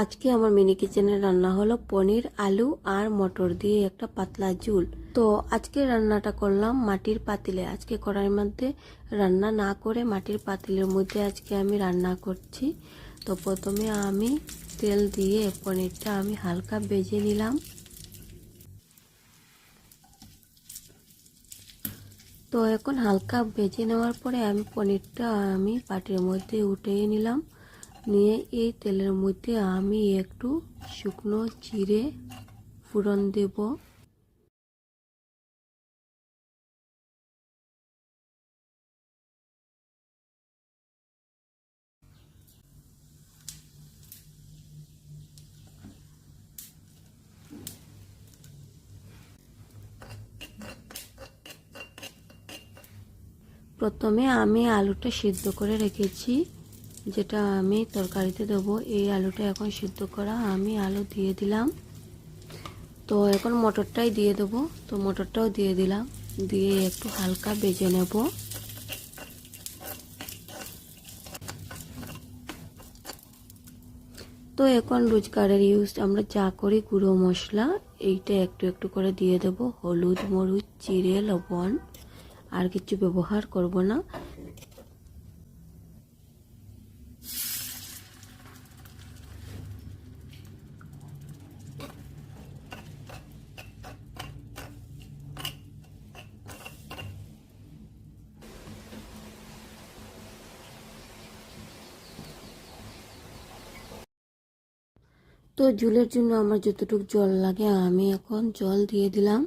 আজকে আমার মিনি কিচেনে রান্না হলো পনির, আলু আর মটর দিয়ে একটা পাতলা ঝোল। তো আজকে রান্নাটা করলাম মাটির পাতিলে। আজকে কড়াইয়ের মধ্যে রান্না না করে মাটির পাতিলের মধ্যে আজকে আমি রান্না করছি। তো প্রথমে আমি তেল দিয়ে পনিরটা আমি হালকা ভেজে নিলাম। তো এখন হালকা ভেজে নেওয়ার পরে আমি পনিরটা আমি পাটির মধ্যে উঠিয়ে নিলাম। নিয়ে এই তেলের মধ্যে আমি একটু শুকনো জিরে ফোড়ন দেব। প্রথমে আমি আলুটা সিদ্ধ করে রেখেছি, যেটা আমি তরকারিতে দেবো। এই আলুটা এখন সিদ্ধ করা আমি আলু দিয়ে দিলাম। তো এখন মটরটাই দিয়ে দেবো। তো মটরটাও দিয়ে দিলাম, দিয়ে একটু হালকা ভেজে নেব। তো এখন রোজগারের ইউজ আমরা যা করি গুঁড়ো মশলা, এইটা একটু একটু করে দিয়ে দেব। হলুদ, মরিচ, জিরে, লবণ, আর কিছু ব্যবহার করব না। তো ঝোলের জন্য আমার যতটুকু জল লাগে আমি এখন জল দিয়ে দিলাম।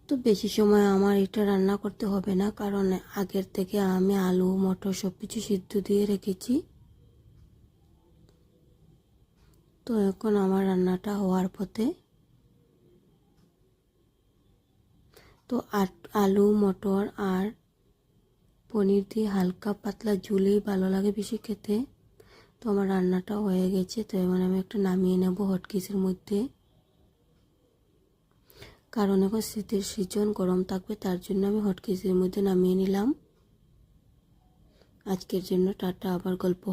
তো বেশি সময় আমার এটা রান্না করতে হবে না, কারণ আগের থেকে আমি আলু মটর সব কিছু সিদ্ধ দিয়ে রেখেছি। তো এখন আমার রান্নাটা হওয়ার পথে। তো আলু মটর আর পনির দিয়ে হালকা পাতলা ঝোলই ভালো লাগে বেশি খেতে। তো আমার রান্নাটা হয়ে গেছে। তো এবার আমি একটা নামিয়ে নেব হটকেসের মধ্যে, কারণ এখন শীতের সিজন, গরম থাকবে, তার জন্য আমি হটকেসের মধ্যে নামিয়ে নিলাম। আজকের জন্য টাটা, আবার গল্প।